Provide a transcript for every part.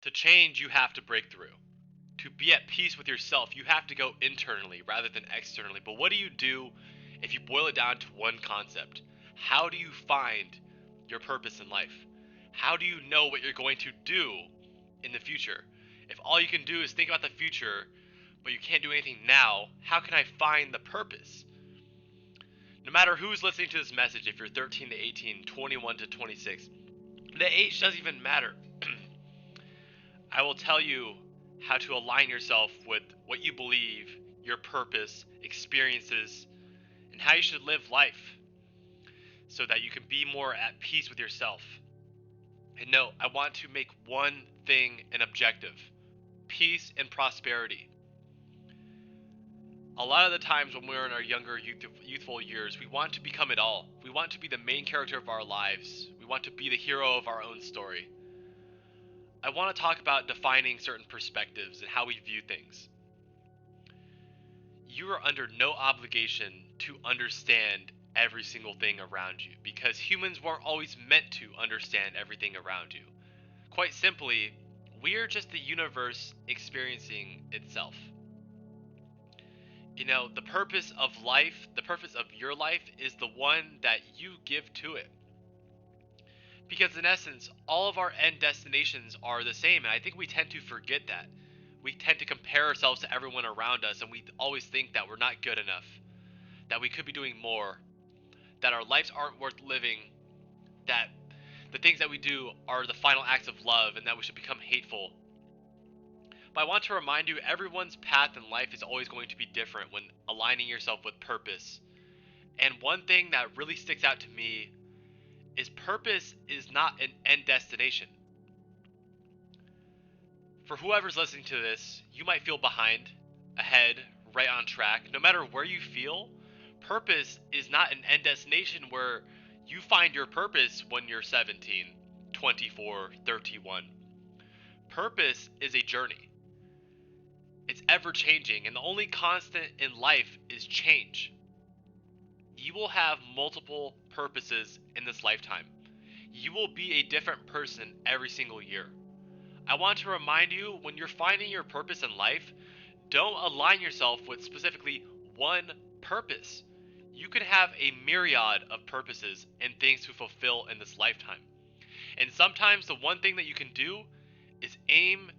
To change, you have to break through. To be at peace with yourself, you have to go internally rather than externally. But what do you do if you boil it down to one concept? How do you find your purpose in life? How do you know what you're going to do in the future? If all you can do is think about the future, but you can't do anything now, how can I find the purpose? No matter who's listening to this message, if you're 13 to 18, 21 to 26, the age doesn't even matter. I will tell you how to align yourself with what you believe, your purpose, experiences, and how you should live life so that you can be more at peace with yourself. And no, I want to make one thing an objective: peace and prosperity. A lot of the times when we're in our younger youthful years, we want to become it all. We want to be the main character of our lives. We want to be the hero of our own story. I want to talk about defining certain perspectives and how we view things. You are under no obligation to understand every single thing around you because humans weren't always meant to understand everything around you. Quite simply, we are just the universe experiencing itself. You know, the purpose of life, the purpose of your life is the one that you give to it. Because in essence, all of our end destinations are the same, and I think we tend to forget that. We tend to compare ourselves to everyone around us, and we always think that we're not good enough, that we could be doing more, that our lives aren't worth living, that the things that we do are the final acts of love, and that we should become hateful. But I want to remind you, everyone's path in life is always going to be different when aligning yourself with purpose. And one thing that really sticks out to me is purpose is not an end destination. For whoever's listening to this, you might feel behind, ahead, right on track. No matter where you feel, purpose is not an end destination where you find your purpose when you're 17, 24, 31. Purpose is a journey. It's ever changing, and the only constant in life is change. You will have multiple purposes in this lifetime. You will be a different person every single year. I want to remind you, when you're finding your purpose in life, don't align yourself with specifically one purpose. You can have a myriad of purposes and things to fulfill in this lifetime. And sometimes the one thing that you can do is aim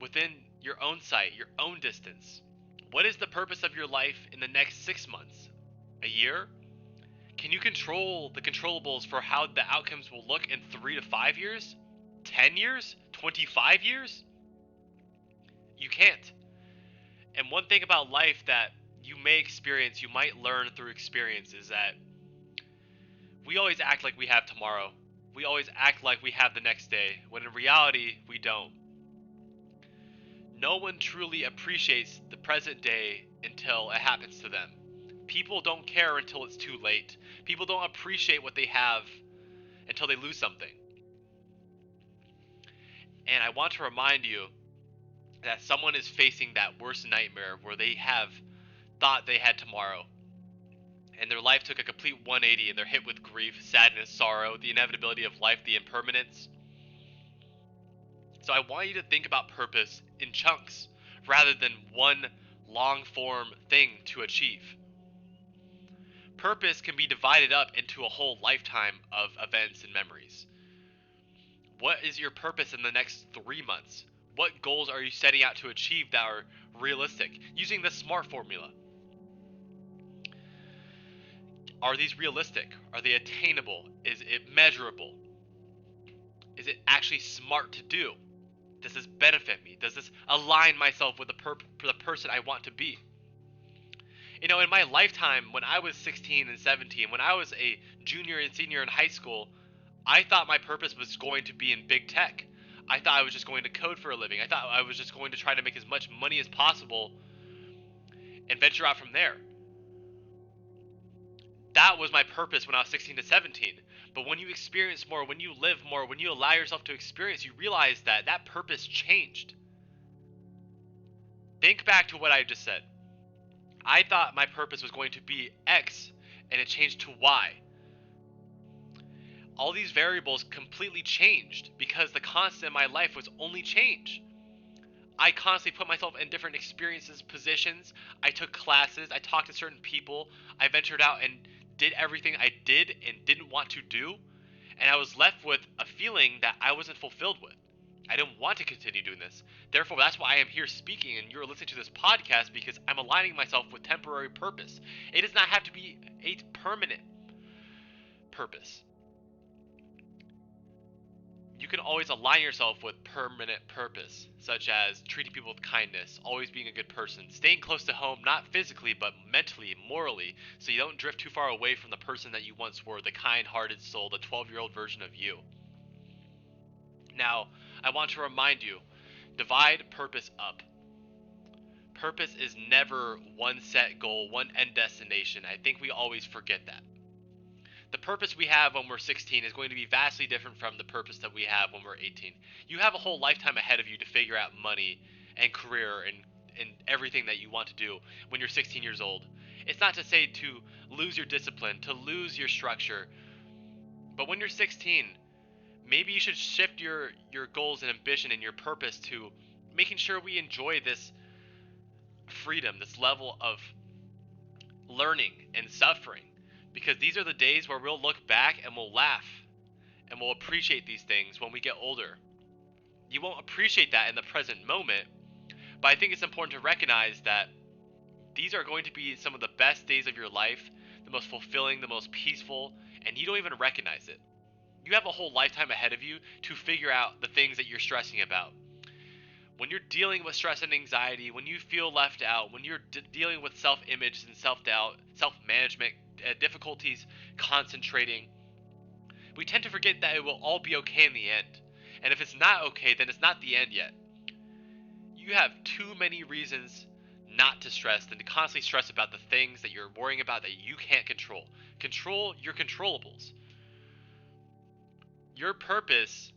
within your own sight, your own distance. What is the purpose of your life in the next 6 months? A year? Can you control the controllables for how the outcomes will look in 3 to 5 years? 10 years? 25 years? You can't. And one thing about life that you may experience, you might learn through experience, is that we always act like we have tomorrow. We always act like we have the next day, when in reality, we don't. No one truly appreciates the present day until it happens to them. People don't care until it's too late. People don't appreciate what they have until they lose something. And I want to remind you that someone is facing that worst nightmare where they have thought they had tomorrow, and their life took a complete 180, and they're hit with grief, sadness, sorrow, the inevitability of life, the impermanence. So I want you to think about purpose in chunks rather than one long form thing to achieve. Purpose can be divided up into a whole lifetime of events and memories. What is your purpose in the next 3 months? What goals are you setting out to achieve that are realistic? Using the SMART formula. Are these realistic? Are they attainable? Is it measurable? Is it actually smart to do? Does this benefit me? Does this align myself with the person I want to be? You know, in my lifetime, when I was 16 and 17, when I was a junior and senior in high school, I thought my purpose was going to be in big tech. I thought I was just going to code for a living. I thought I was just going to try to make as much money as possible and venture out from there. That was my purpose when I was 16 to 17. But when you experience more, when you live more, when you allow yourself to experience, you realize that that purpose changed. Think back to what I just said. I thought my purpose was going to be X, and it changed to Y. all these variables completely changed because the constant in my life was only change. I constantly put myself in different experiences, positions. I took classes, I talked to certain people, I ventured out and did everything I did and didn't want to do, and I was left with a feeling that I wasn't fulfilled with. I didn't want to continue doing this. Therefore, that's why I am here speaking and you're listening to this podcast, because I'm aligning myself with temporary purpose. It does not have to be a permanent purpose. You can always align yourself with permanent purpose, such as treating people with kindness, always being a good person, staying close to home, not physically, but mentally, morally, so you don't drift too far away from the person that you once were, the kind-hearted soul, the 12-year-old version of you. Now, I want to remind you, divide purpose up. Purpose is never one set goal, one end destination. I think we always forget that. The purpose we have when we're 16 is going to be vastly different from the purpose that we have when we're 18. You have a whole lifetime ahead of you to figure out money and career and everything that you want to do when you're 16 years old. It's not to say to lose your discipline, to lose your structure, but when you're 16, maybe you should shift your goals and ambition and your purpose to making sure we enjoy this freedom, this level of learning and suffering. Because these are the days where we'll look back and we'll laugh and we'll appreciate these things when we get older. You won't appreciate that in the present moment, but I think it's important to recognize that these are going to be some of the best days of your life, the most fulfilling, the most peaceful, and you don't even recognize it. You have a whole lifetime ahead of you to figure out the things that you're stressing about. When you're dealing with stress and anxiety, when you feel left out, when you're dealing with self-image and self-doubt, self-management, difficulties concentrating, we tend to forget that it will all be okay in the end. And if it's not okay, then it's not the end yet. You have too many reasons not to stress than to constantly stress about the things that you're worrying about that you can't control. Control your controllables. Your purpose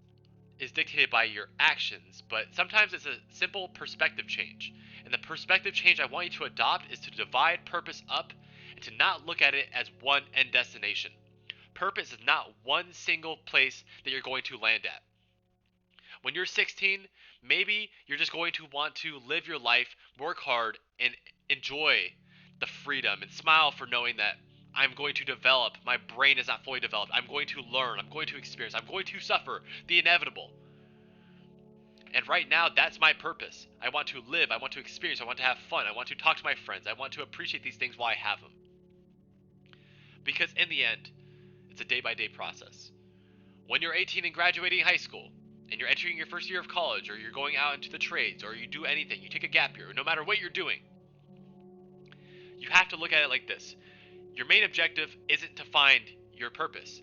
is dictated by your actions, but sometimes it's a simple perspective change. And the perspective change I want you to adopt is to divide purpose up and to not look at it as one end destination. Purpose is not one single place that you're going to land at. When you're 16, maybe you're just going to want to live your life, work hard, and enjoy the freedom and smile for knowing that I'm going to develop. My brain is not fully developed. I'm going to learn. I'm going to experience. I'm going to suffer the inevitable. And right now, that's my purpose. I want to live. I want to experience. I want to have fun. I want to talk to my friends. I want to appreciate these things while I have them. Because in the end, it's a day-by-day process. When you're 18 and graduating high school, and you're entering your first year of college, or you're going out into the trades, or you do anything, you take a gap year, no matter what you're doing, you have to look at it like this. Your main objective isn't to find your purpose.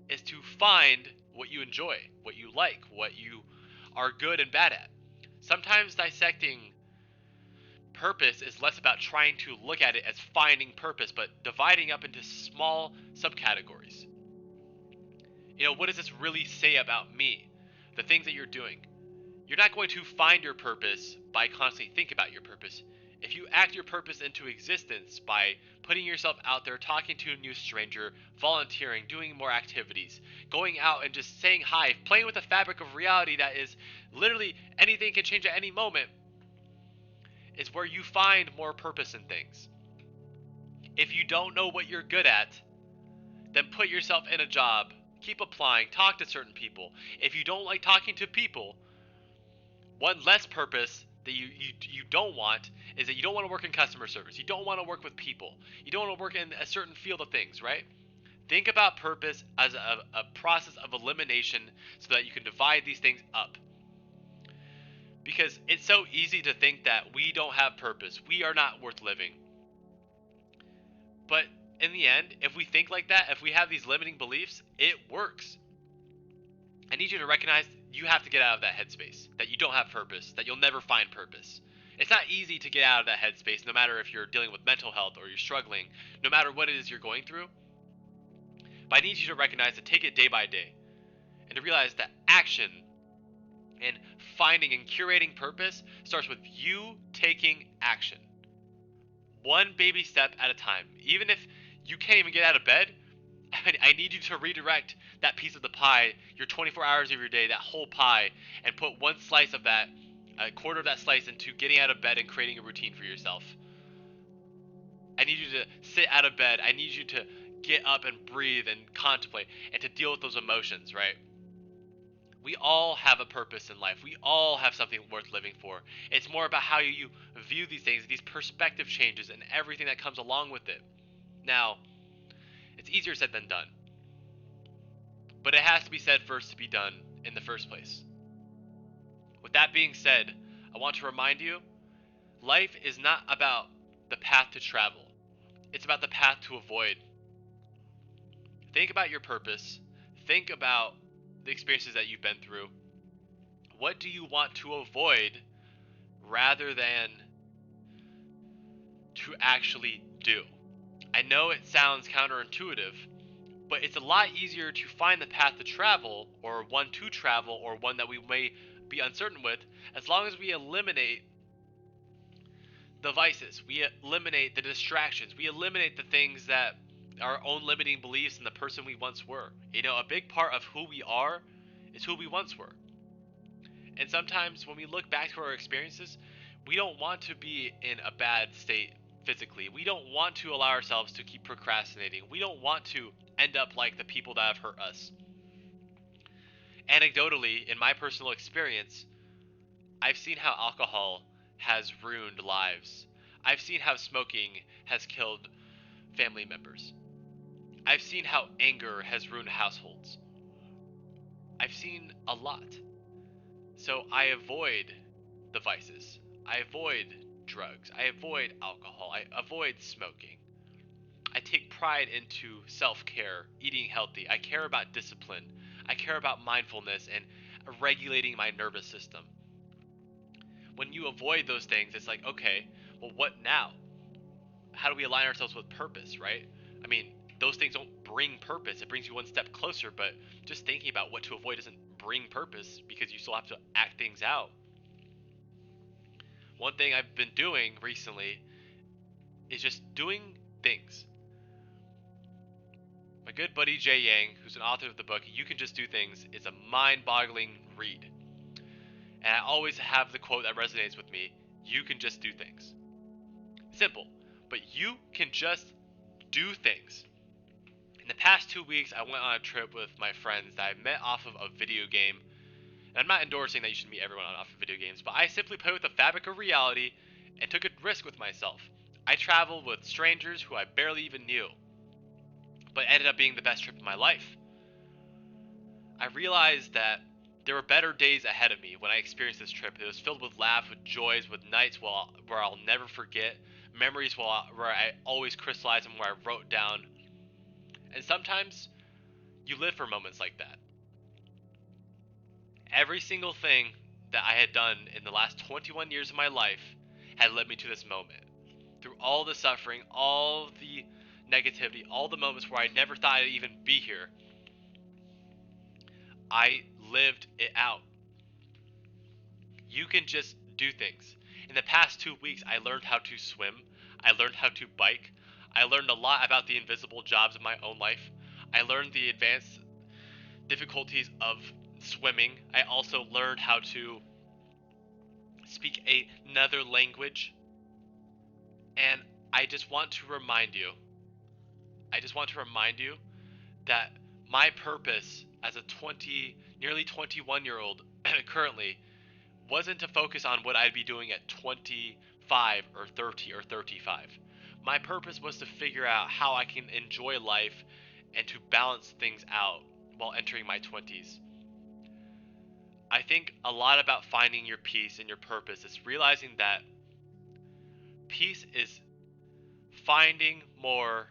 It's to find what you enjoy, what you like, what you are good and bad at. Sometimes dissecting purpose is less about trying to look at it as finding purpose, but dividing up into small subcategories. What does this really say about me? The things that you're doing. You're not going to find your purpose by constantly thinking about your purpose. If you act your purpose into existence by putting yourself out there, talking to a new stranger, volunteering, doing more activities, going out and just saying hi, playing with the fabric of reality that is literally anything can change at any moment, is where you find more purpose in things. If you don't know what you're good at, then put yourself in a job, keep applying, talk to certain people. If you don't like talking to people, one less purpose that you don't want is that you don't want to work in customer service. You don't want to work with people. You don't want to work in a certain field of things, right? Think about purpose as a process of elimination so that you can divide these things up. Because it's so easy to think that we don't have purpose. We are not worth living. But in the end, if we think like that, if we have these limiting beliefs, it works. I need you to recognize you have to get out of that headspace, that you don't have purpose, that you'll never find purpose. It's not easy to get out of that headspace, no matter if you're dealing with mental health or you're struggling, no matter what it is you're going through. But I need you to recognize to take it day by day and to realize that action and finding and curating purpose starts with you taking action. One baby step at a time. Even if you can't even get out of bed, I need you to redirect that piece of the pie, your 24 hours of your day, that whole pie, and put one slice of that, a quarter of that slice, into getting out of bed and creating a routine for yourself. I need you to sit out of bed. I need you to get up and breathe and contemplate and to deal with those emotions, right? We all have a purpose in life. We all have something worth living for. It's more about how you view these things, these perspective changes, and everything that comes along with it. Now, it's easier said than done. But it has to be said first to be done in the first place. With that being said, I want to remind you, life is not about the path to travel. It's about the path to avoid. Think about your purpose. Think about the experiences that you've been through. What do you want to avoid rather than to actually do? I know it sounds counterintuitive, but it's a lot easier to find the path to travel, or one to travel, or one that we may be uncertain with, as long as we eliminate the vices, we eliminate the distractions, we eliminate the things that our own limiting beliefs and the person we once were. You know, a big part of who we are is who we once were. And sometimes when we look back to our experiences, we don't want to be in a bad state physically. We don't want to allow ourselves to keep procrastinating. We don't want to end up like the people that have hurt us. Anecdotally, in my personal experience, I've seen how alcohol has ruined lives. I've seen how smoking has killed family members. I've seen how anger has ruined households. I've seen a lot. So I avoid the vices. I avoid drugs. I avoid alcohol. I avoid smoking. I take pride into self-care, eating healthy. I care about discipline. I care about mindfulness and regulating my nervous system. When you avoid those things, it's like, okay, well, what now? How do we align ourselves with purpose, right? I mean, those things don't bring purpose. It brings you one step closer, but just thinking about what to avoid doesn't bring purpose because you still have to act things out. One thing I've been doing recently is just doing things. My good buddy Jay Yang, who's an author of the book You Can Just Do Things, is a mind-boggling read. And I always have the quote that resonates with me: you can just do things. Simple, but you can just do things. In the past 2 weeks, I went on a trip with my friends that I met off of a video game. And I'm not endorsing that you should meet everyone off of video games, but I simply played with the fabric of reality and took a risk with myself. I traveled with strangers who I barely even knew, but ended up being the best trip of my life. I realized that there were better days ahead of me when I experienced this trip. It was filled with laughs, with joys, with nights where I'll never forget, memories where I always crystallized and where I wrote down. And sometimes you live for moments like that. Every single thing that I had done in the last 21 years of my life had led me to this moment. Through all the suffering, all the negativity, all the moments where I never thought I'd even be here, I lived it out. You can just do things. In the past 2 weeks, I learned how to swim. I learned how to bike. I learned a lot about the invisible jobs of my own life. I learned the advanced difficulties of swimming. I also learned how to speak another language. And I just want to remind you, that my purpose as a nearly 21-year-old currently wasn't to focus on what I'd be doing at 25 or 30 or 35. My purpose was to figure out how I can enjoy life and to balance things out while entering my 20s. I think a lot about finding your peace and your purpose is realizing that peace is finding more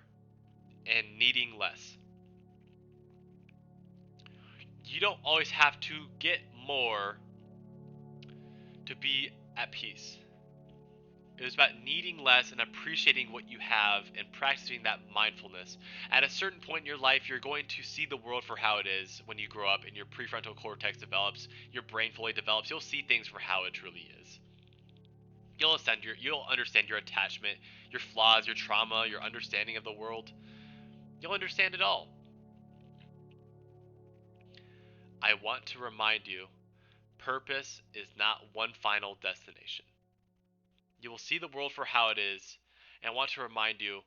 and needing less. You don't always have to get more to be at peace. It was about needing less and appreciating what you have and practicing that mindfulness. At a certain point in your life, you're going to see the world for how it is when you grow up and your prefrontal cortex develops, your brain fully develops. You'll see things for how it truly is. You'll understand your attachment, your flaws, your trauma, your understanding of the world. You'll understand it all. I want to remind you, purpose is not one final destination. You will see the world for how it is, and I want to remind you,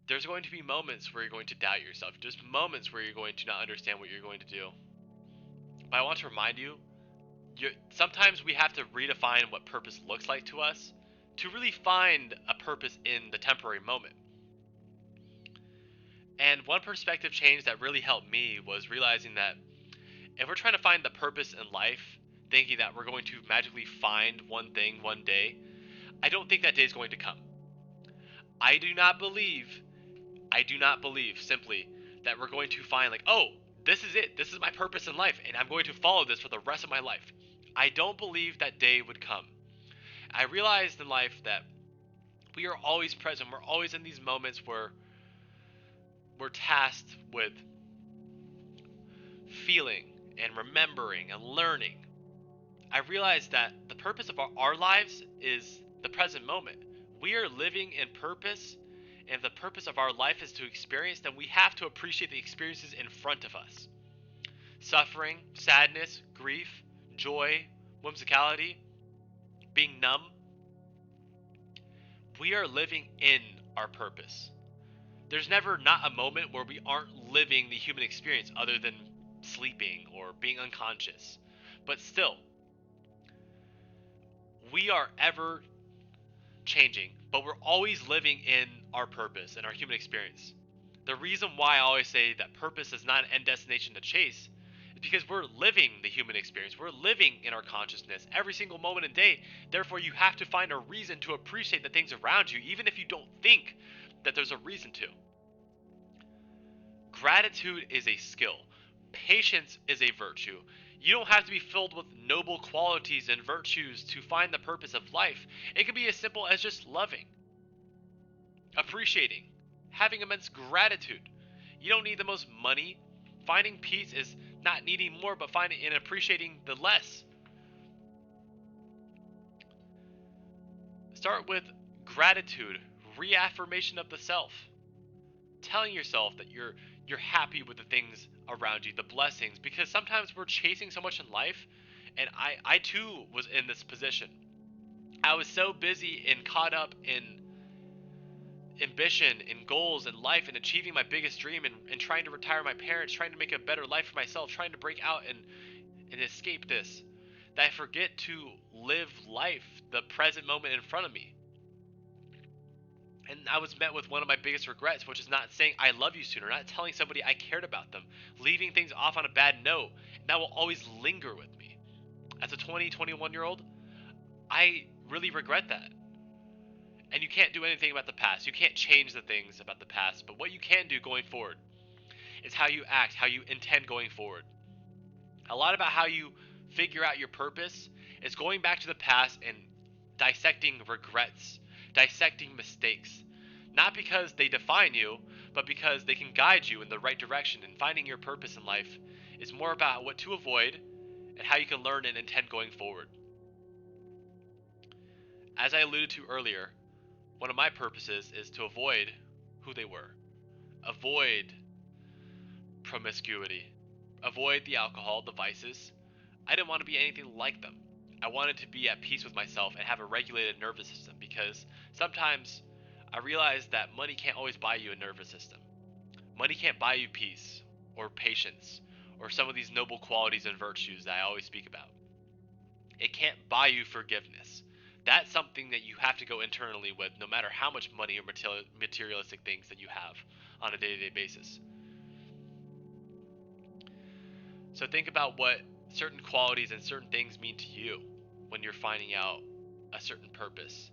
there's going to be moments where you're going to doubt yourself. Just moments where you're going to not understand what you're going to do. But I want to remind you, sometimes we have to redefine what purpose looks like to us to really find a purpose in the temporary moment. And one perspective change that really helped me was realizing that if we're trying to find the purpose in life, thinking that we're going to magically find one thing one day, I don't think that day is going to come. I do not believe simply that we're going to find, like, oh, this is it. This is my purpose in life, and I'm going to follow this for the rest of my life. I don't believe that day would come. I realized in life that we are always present. We're always in these moments where we're tasked with feeling and remembering and learning. I realized that the purpose of our lives is the present moment. We are living in purpose, and if the purpose of our life is to experience, then we have to appreciate the experiences in front of us. Suffering, sadness, grief, joy, whimsicality, being numb. We are living in our purpose. There's never not a moment where we aren't living the human experience other than sleeping or being unconscious. But still, we are ever changing, but we're always living in our purpose and our human experience. The reason why I always say that purpose is not an end destination to chase is because we're living the human experience. We're living in our consciousness every single moment and day. Therefore, you have to find a reason to appreciate the things around you, even if you don't think that there's a reason to. Gratitude is a skill. Patience is a virtue. You don't have to be filled with noble qualities and virtues to find the purpose of life. It can be as simple as just loving, appreciating, having immense gratitude. You don't need the most money. Finding peace is not needing more, but finding and appreciating the less. Start with gratitude, reaffirmation of the self. Telling yourself that you're happy with the things around you, the blessings, because sometimes we're chasing so much in life, and I too was in this position. I was so busy and caught up in ambition and goals and life and achieving my biggest dream and trying to retire my parents, trying to make a better life for myself, trying to break out and escape this, that I forget to live life, the present moment in front of me. And I was met with one of my biggest regrets, which is not saying I love you sooner, not telling somebody I cared about them, leaving things off on a bad note. And that will always linger with me. As a 20, 21-year-old, I really regret that. And you can't do anything about the past. You can't change the things about the past. But what you can do going forward is how you act, how you intend going forward. A lot about how you figure out your purpose is going back to the past and dissecting regrets, dissecting mistakes. Not because they define you, but because they can guide you in the right direction. And finding your purpose in life is more about what to avoid and how you can learn and intend going forward. As I alluded to earlier, one of my purposes is to avoid who they were. Avoid promiscuity. Avoid the alcohol, the vices. I didn't want to be anything like them. I wanted to be at peace with myself and have a regulated nervous system, because sometimes I realized that money can't always buy you a nervous system. Money can't buy you peace or patience or some of these noble qualities and virtues that I always speak about. It can't buy you forgiveness. That's something that you have to go internally with, no matter how much money or materialistic things that you have on a day-to-day basis. So think about what certain qualities and certain things mean to you when you're finding out a certain purpose.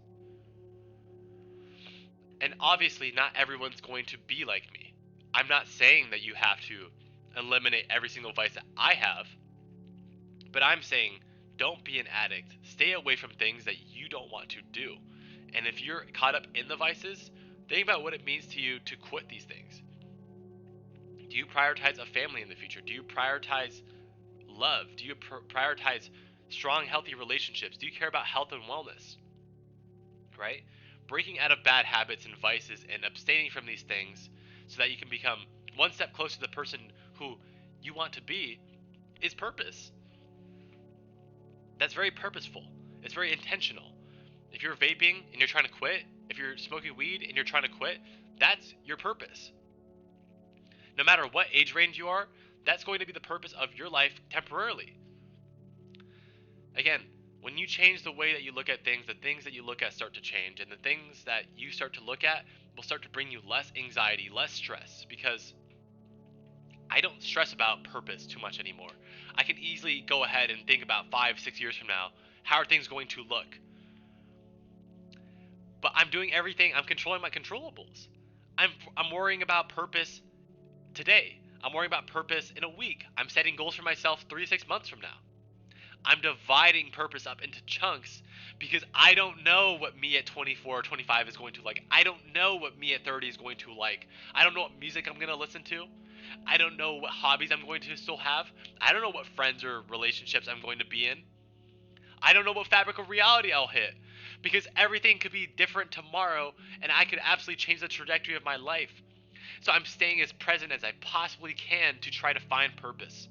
And obviously, not everyone's going to be like me. I'm not saying that you have to eliminate every single vice that I have, but I'm saying don't be an addict. Stay away from things that you don't want to do. And if you're caught up in the vices, think about what it means to you to quit these things. Do you prioritize a family in the future? Do you prioritize love? Do you prioritize strong, healthy relationships? Do you care about health and wellness? Right? Breaking out of bad habits and vices and abstaining from these things so that you can become one step closer to the person who you want to be is purpose. That's very purposeful. It's very intentional. If you're vaping and you're trying to quit, if you're smoking weed and you're trying to quit, that's your purpose. No matter what age range you are, that's going to be the purpose of your life temporarily. Again, when you change the way that you look at things, the things that you look at start to change, and the things that you start to look at will start to bring you less anxiety, less stress, because I don't stress about purpose too much anymore. I can easily go ahead and think about 5, 6 years from now, how are things going to look? But I'm doing everything, I'm controlling my controllables. I'm worrying about purpose today. I'm worrying about purpose in a week. I'm setting goals for myself 3 to 6 months from now. I'm dividing purpose up into chunks because I don't know what me at 24 or 25 is going to like. I don't know what me at 30 is going to like. I don't know what music I'm going to listen to. I don't know what hobbies I'm going to still have. I don't know what friends or relationships I'm going to be in. I don't know what fabric of reality I'll hit because everything could be different tomorrow and I could absolutely change the trajectory of my life. So I'm staying as present as I possibly can to try to find purpose.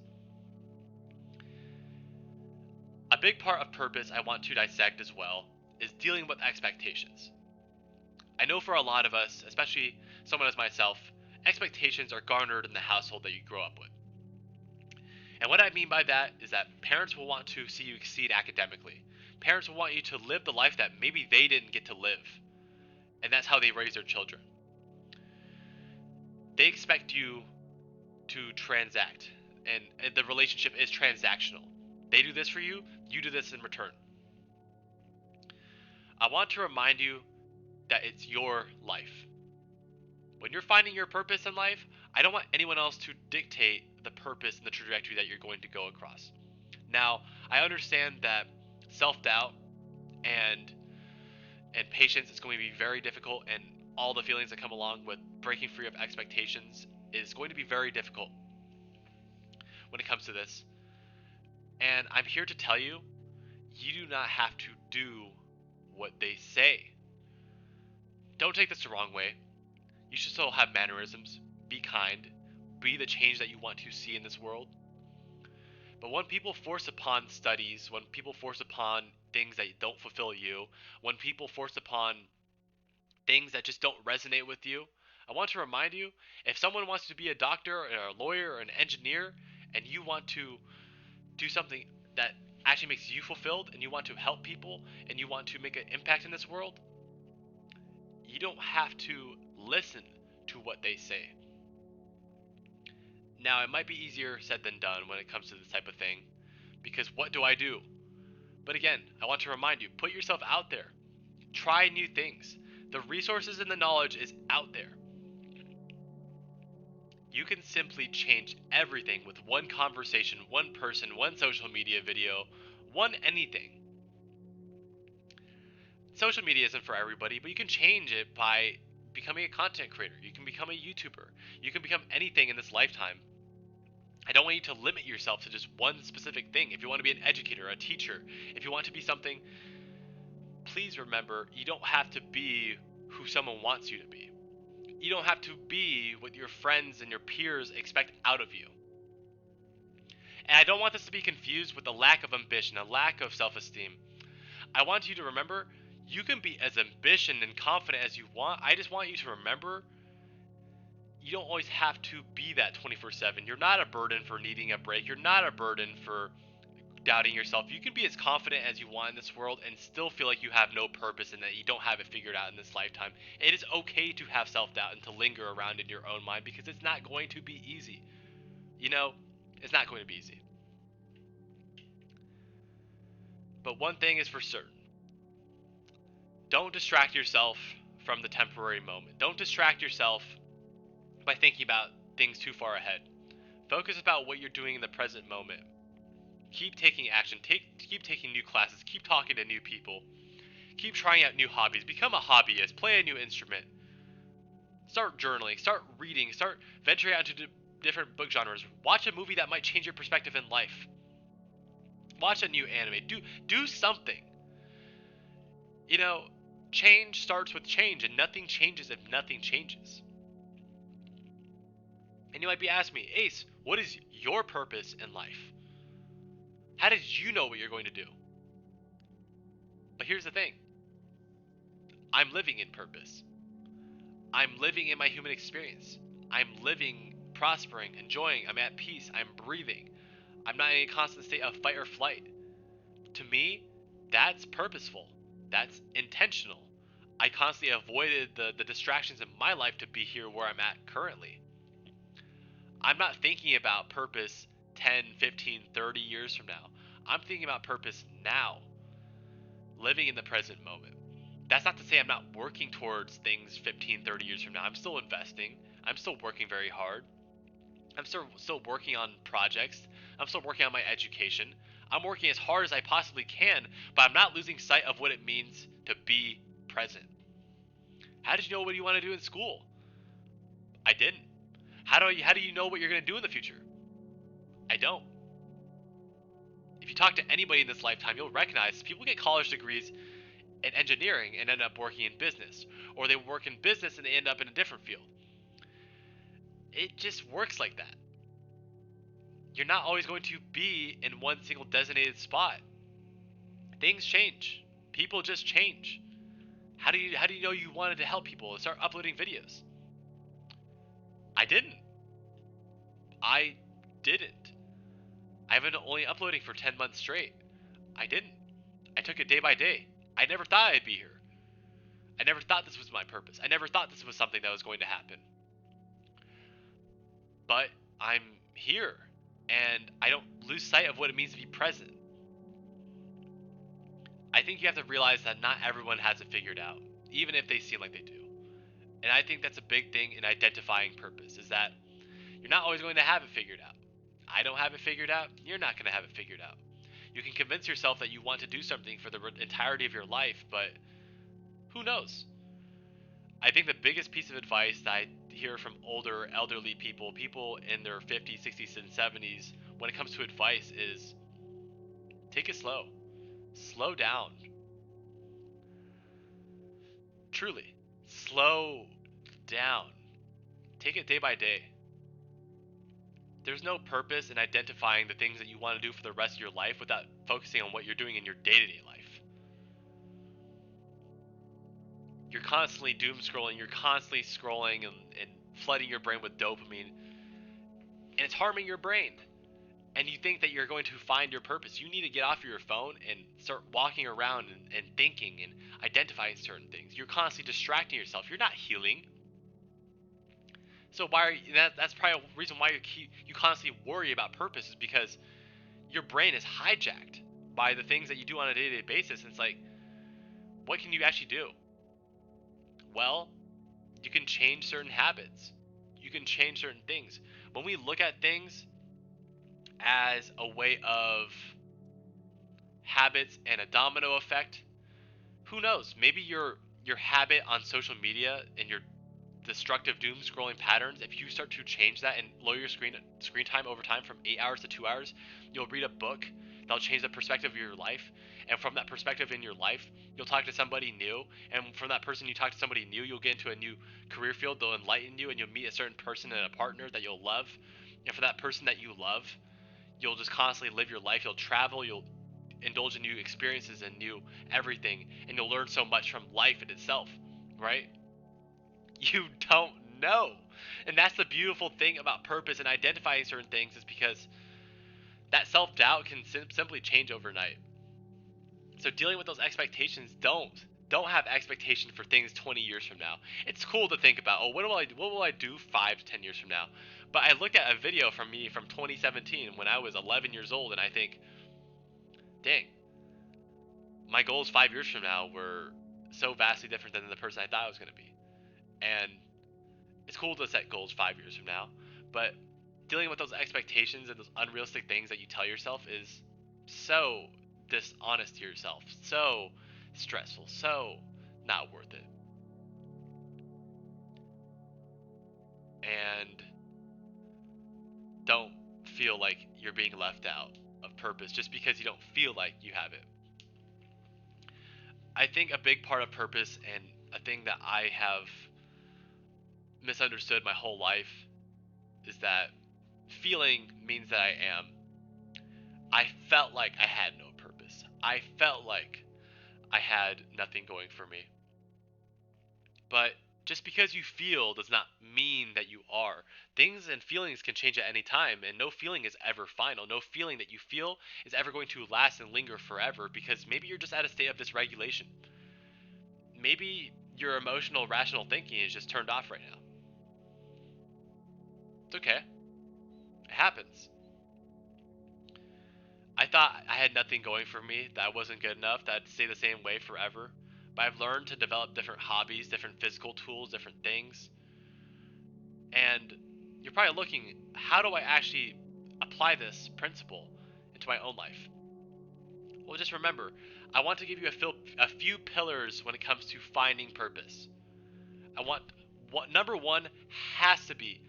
A big part of purpose I want to dissect as well is dealing with expectations. I know for a lot of us, especially someone as myself, expectations are garnered in the household that you grow up with. And what I mean by that is that parents will want to see you succeed academically. Parents will want you to live the life that maybe they didn't get to live. And that's how they raise their children. They expect you to transact, and the relationship is transactional. They do this for you, you do this in return. I want to remind you that it's your life. When you're finding your purpose in life, I don't want anyone else to dictate the purpose and the trajectory that you're going to go across. Now, I understand that self-doubt and patience is going to be very difficult, and all the feelings that come along with breaking free of expectations is going to be very difficult when it comes to this. And I'm here to tell you, you do not have to do what they say. Don't take this the wrong way. You should still have mannerisms, be kind, be the change that you want to see in this world. But when people force upon studies, when people force upon things that don't fulfill you, when people force upon things that just don't resonate with you, I want to remind you, if someone wants to be a doctor or a lawyer or an engineer, and you want to do something that actually makes you fulfilled, and you want to help people, and you want to make an impact in this world, you don't have to listen to what they say. Now, it might be easier said than done when it comes to this type of thing, because what do I do? But again, I want to remind you, put yourself out there. Try new things. The resources and the knowledge is out there. You can simply change everything with one conversation, one person, one social media video, one anything. Social media isn't for everybody, but you can change it by becoming a content creator. You can become a YouTuber. You can become anything in this lifetime. I don't want you to limit yourself to just one specific thing. If you want to be an educator, a teacher, if you want to be something, please remember, you don't have to be who someone wants you to be. You don't have to be what your friends and your peers expect out of you. And I don't want this to be confused with a lack of ambition, a lack of self-esteem. I want you to remember, you can be as ambitious and confident as you want. I just want you to remember, you don't always have to be that 24/7. You're not a burden for needing a break. You're not a burden for doubting yourself. You can be as confident as you want in this world and still feel like you have no purpose and that you don't have it figured out in this lifetime. It is okay to have self-doubt and to linger around in your own mind because it's not going to be easy. You know, it's not going to be easy. But one thing is for certain. Don't distract yourself from the temporary moment. Don't distract yourself by thinking about things too far ahead. Focus about what you're doing in the present moment. Keep taking action. Keep taking new classes. Keep talking to new people. Keep trying out new hobbies. Become a hobbyist. Play a new instrument. Start journaling. Start reading. Start venturing out into different book genres. Watch a movie that might change your perspective in life. Watch a new anime. Do something. You know, change starts with change, and nothing changes if nothing changes. And you might be asking me, Ace, what is your purpose in life? How did you know what you're going to do? But here's the thing. I'm living in purpose. I'm living in my human experience. I'm living, prospering, enjoying. I'm at peace. I'm breathing. I'm not in a constant state of fight or flight. To me, that's purposeful. That's intentional. I constantly avoided the distractions in my life to be here where I'm at currently. I'm not thinking about purpose 10, 15, 30 years from now. I'm thinking about purpose now, living in the present moment. That's not to say I'm not working towards things 15, 30 years from now. I'm still investing. I'm still working very hard. I'm still working on projects. I'm still working on my education. I'm working as hard as I possibly can, but I'm not losing sight of what it means to be present. How did you know what you want to do in school? I didn't. How do you know what you're going to do in the future? I don't. If you talk to anybody in this lifetime, you'll recognize people get college degrees in engineering and end up working in business, or they work in business and they end up in a different field. It just works like that. You're not always going to be in one single designated spot. Things change. People just change. How do you know you wanted to help people and start uploading videos? I didn't. I didn't. I've been only uploading for 10 months straight. I didn't. I took it day by day. I never thought I'd be here. I never thought this was my purpose. I never thought this was something that was going to happen. But I'm here, and I don't lose sight of what it means to be present. I think you have to realize that not everyone has it figured out, even if they seem like they do. And I think that's a big thing in identifying purpose, is that you're not always going to have it figured out. I don't have it figured out. You're not going to have it figured out. You can convince yourself that you want to do something for the entirety of your life, but who knows? I think the biggest piece of advice that I hear from older, elderly people, people in their 50s, 60s, and 70s, when it comes to advice is take it slow. Slow down. Truly. Slow down. Take it day by day. There's no purpose in identifying the things that you want to do for the rest of your life without focusing on what you're doing in your day-to-day life. You're constantly doom scrolling, you're constantly scrolling and flooding your brain with dopamine, and it's harming your brain. And you think that you're going to find your purpose. You need to get off of your phone and start walking around and thinking and identifying certain things. You're constantly distracting yourself. You're not healing. So that's probably a reason why you constantly worry about purpose, is because your brain is hijacked by the things that you do on a day-to-day basis. And it's like, what can you actually do? Well, you can change certain habits. You can change certain things. When we look at things as a way of habits and a domino effect, who knows? Maybe your habit on social media and your destructive doom scrolling patterns, if you start to change that and lower your screen time over time from 8 hours to 2 hours, you'll read a book that'll change the perspective of your life. And from that perspective in your life, you'll talk to somebody new, and from that person you talk to somebody new, you'll get into a new career field. They'll enlighten you, and you'll meet a certain person and a partner that you'll love. And for that person that you love, you'll just constantly live your life. You'll travel, you'll indulge in new experiences and new everything, and you'll learn so much from life in itself, right? You don't know. And that's the beautiful thing about purpose and identifying certain things, is because that self-doubt can simply change overnight. So dealing with those expectations, don't have expectation for things 20 years from now. It's cool to think about, oh, what will I do 5 to 10 years from now? But I looked at a video from me from 2017 when I was 11 years old, and I think, dang, my goals 5 years from now were so vastly different than the person I thought I was going to be. And it's cool to set goals 5 years from now, but dealing with those expectations and those unrealistic things that you tell yourself is so dishonest to yourself, so stressful, so not worth it. And don't feel like you're being left out of purpose just because you don't feel like you have it. I think a big part of purpose, and a thing that I have misunderstood my whole life, is that feeling means that I am. I felt like I had no purpose. I felt like I had nothing going for me. But just because you feel does not mean that you are. Things and feelings can change at any time, and no feeling is ever final. No feeling that you feel is ever going to last and linger forever, because maybe you're just at a state of dysregulation. Maybe your emotional, rational thinking is just turned off right now. It's okay. It happens. I thought I had nothing going for me, that I wasn't good enough, that I'd stay the same way forever. But I've learned to develop different hobbies, different physical tools, different things. And you're probably looking, how do I actually apply this principle into my own life? Well, just remember, I want to give you a few pillars when it comes to finding purpose. I want number one has to be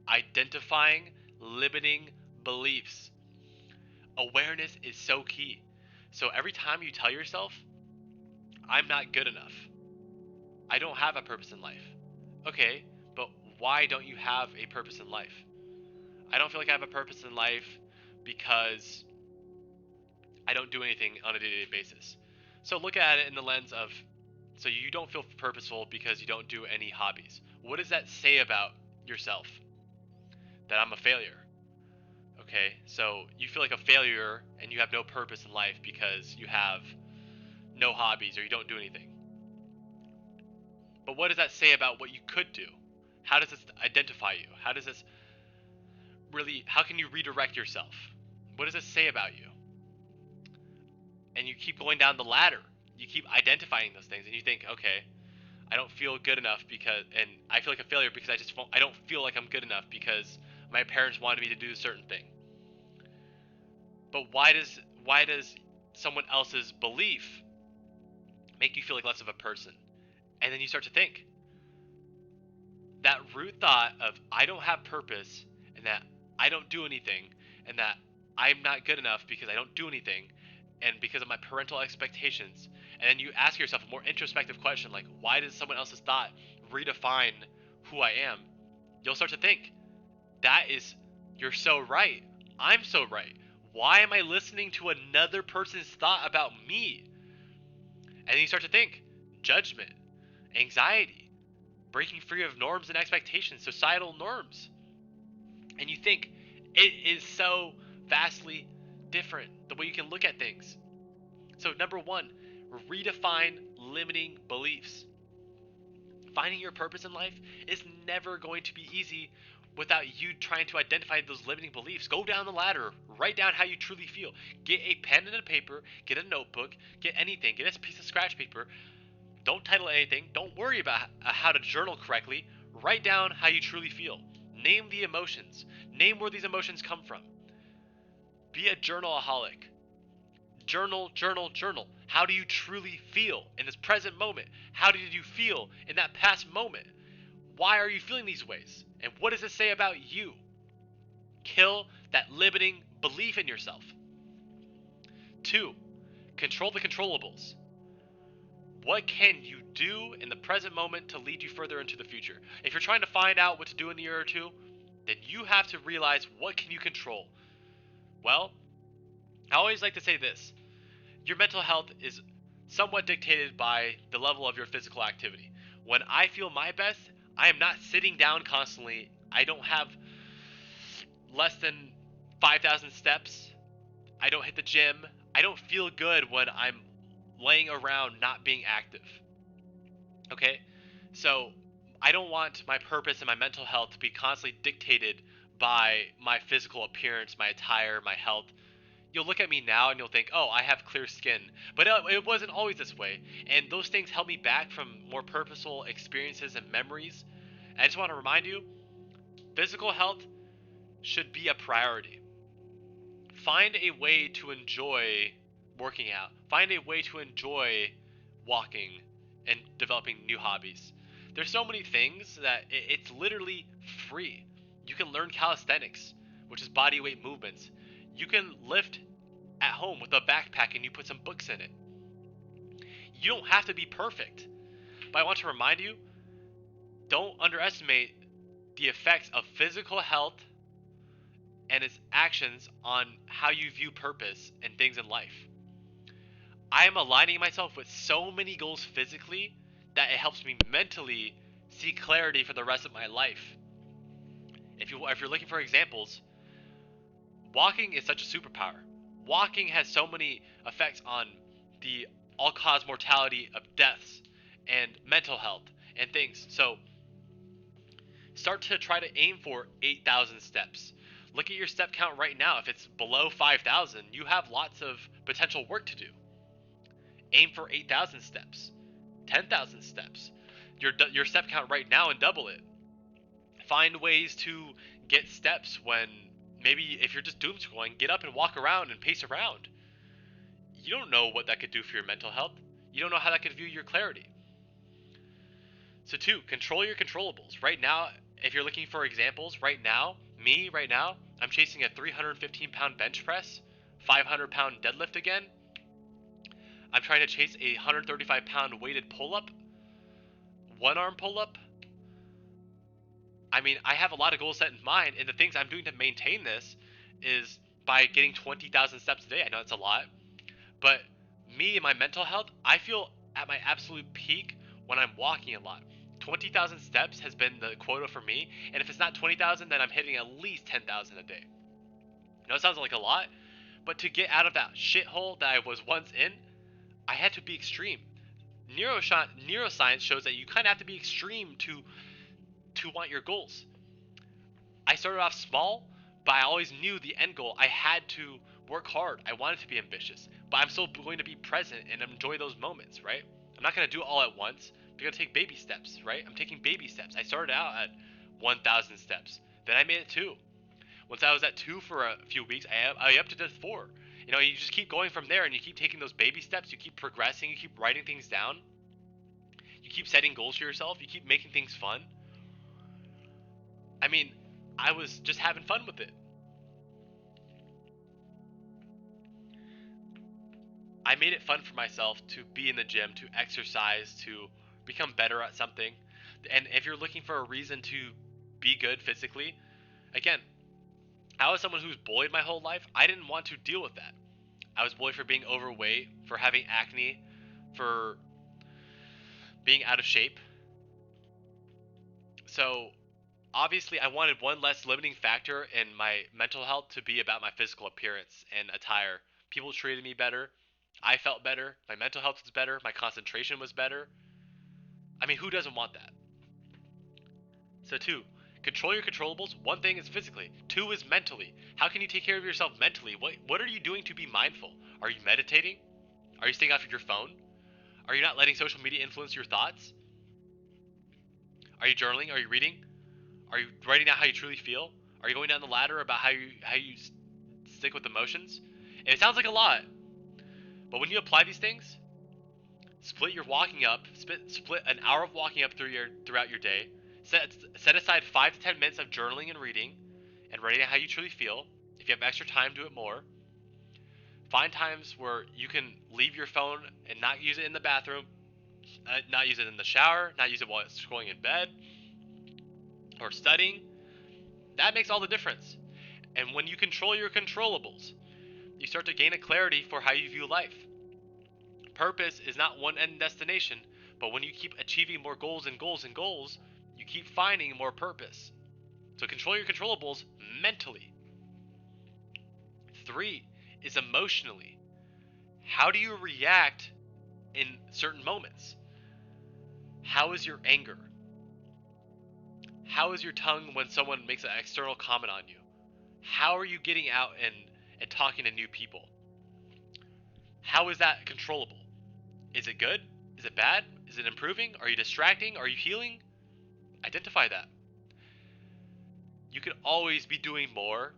identifying limiting beliefs. Awareness is so key. So every time you tell yourself, I'm not good enough, I don't have a purpose in life. Okay, but why don't you have a purpose in life? I don't feel like I have a purpose in life because I don't do anything on a day-to-day basis. So look at it in the lens of, so you don't feel purposeful because you don't do any hobbies. What does that say about yourself? That I'm a failure. Okay, so you feel like a failure and you have no purpose in life because you have no hobbies or you don't do anything. But what does that say about what you could do? How does this identify you? How does this really, how can you redirect yourself? What does this say about you? And you keep going down the ladder. You keep identifying those things and you think, okay, I don't feel good enough because, and I feel like a failure because I don't feel like I'm good enough because my parents wanted me to do a certain thing. But why does someone else's belief make you feel like less of a person? And then you start to think. That root thought of I don't have purpose and that I don't do anything and that I'm not good enough because I don't do anything and because of my parental expectations. And then you ask yourself a more introspective question like, why does someone else's thought redefine who I am? You'll start to think, you're so right. I'm so right. Why am I listening to another person's thought about me? And then you start to think, judgment, anxiety, breaking free of norms and expectations, societal norms. And you think it is so vastly different the way you can look at things. So number one, redefine limiting beliefs. Finding your purpose in life is never going to be easy without you trying to identify those limiting beliefs. Go down the ladder, write down how you truly feel. Get a pen and a paper, get a notebook, get anything, get a piece of scratch paper. Don't title anything, don't worry about how to journal correctly. Write down how you truly feel. Name the emotions, name where these emotions come from. Be a journalaholic. Journal, journal, journal. How do you truly feel in this present moment? How did you feel in that past moment? Why are you feeling these ways? And what does it say about you? Kill that limiting belief in yourself. 2. Control the controllables. What can you do in the present moment to lead you further into the future? If you're trying to find out what to do in a year or two, then you have to realize what can you control. Well, I always like to say this. Your mental health is somewhat dictated by the level of your physical activity. When I feel my best, I am not sitting down constantly. I don't have less than 5,000 steps. I don't hit the gym. I don't feel good when I'm laying around not being active. Okay? So I don't want my purpose and my mental health to be constantly dictated by my physical appearance, my attire, my health. You'll look at me now and you'll think, oh, I have clear skin. But it wasn't always this way. And those things held me back from more purposeful experiences and memories. And I just want to remind you, physical health should be a priority. Find a way to enjoy working out. Find a way to enjoy walking and developing new hobbies. There's so many things that it's literally free. You can learn calisthenics, which is body weight movements. You can lift at home with a backpack and you put some books in it. You don't have to be perfect. But I want to remind you, don't underestimate the effects of physical health and its actions on how you view purpose and things in life. I am aligning myself with so many goals physically that it helps me mentally see clarity for the rest of my life. If you're looking for examples, walking is such a superpower. Walking has so many effects on the all-cause mortality of deaths and mental health and things. So start to try to aim for 8,000 steps. Look at your step count right now. If it's below 5,000, you have lots of potential work to do. Aim for 8,000 steps, 10,000 steps. Your step count right now and double it. Find ways to get steps when maybe if you're just doom scrolling, get up and walk around and pace around. You don't know what that could do for your mental health. You don't know how that could view your clarity. So 2, control your controllables. Right now, if you're looking for examples, right now, I'm chasing a 315-pound bench press, 500-pound deadlift again. I'm trying to chase a 135-pound weighted pull-up, one-arm pull-up. I mean, I have a lot of goals set in mind, and the things I'm doing to maintain this is by getting 20,000 steps a day. I know it's a lot, but me and my mental health, I feel at my absolute peak when I'm walking a lot. 20,000 steps has been the quota for me, and if it's not 20,000, then I'm hitting at least 10,000 a day. I know it sounds like a lot, but to get out of that shithole that I was once in, I had to be extreme. Neuroscience shows that you kind of have to be extreme to want your goals. I started off small, but I always knew the end goal. I had to work hard. I wanted to be ambitious, but I'm still going to be present and enjoy those moments, right? I'm not going to do it all at once. I'm going to take baby steps, right? I'm taking baby steps. I started out at 1,000 steps. Then I made it 2. Once I was at 2 for a few weeks, I upped it to 4. You know, you just keep going from there and you keep taking those baby steps. You keep progressing. You keep writing things down. You keep setting goals for yourself. You keep making things fun. I mean, I was just having fun with it. I made it fun for myself to be in the gym, to exercise, to become better at something. And if you're looking for a reason to be good physically, again, I was someone who was bullied my whole life. I didn't want to deal with that. I was bullied for being overweight, for having acne, for being out of shape. So obviously I wanted one less limiting factor in my mental health to be about my physical appearance and attire. People treated me better. I felt better. My mental health was better. My concentration was better. I mean, who doesn't want that? So 2, control your controllables. One thing is physically. 2 is mentally. How can you take care of yourself mentally? What are you doing to be mindful? Are you meditating? Are you staying off of your phone? Are you not letting social media influence your thoughts? Are you journaling? Are you reading? Are you writing down how you truly feel? Are you going down the ladder about how you stick with emotions? And it sounds like a lot, but when you apply these things, split your walking up, split an hour of walking up throughout your day. Set aside 5 to 10 minutes of journaling and reading, and writing down how you truly feel. If you have extra time, do it more. Find times where you can leave your phone and not use it in the bathroom, not use it in the shower, not use it while it's scrolling in bed or studying. That makes all the difference. And when you control your controllables, you start to gain a clarity for how you view life. Purpose is not one end destination, but when you keep achieving more goals and goals and goals, you keep finding more purpose. So control your controllables mentally. 3 is emotionally. How do you react in certain moments? How is your anger? How is your tongue when someone makes an external comment on you? How are you getting out and talking to new people? How is that controllable? Is it good? Is it bad? Is it improving? Are you distracting? Are you healing? Identify that. You could always be doing more.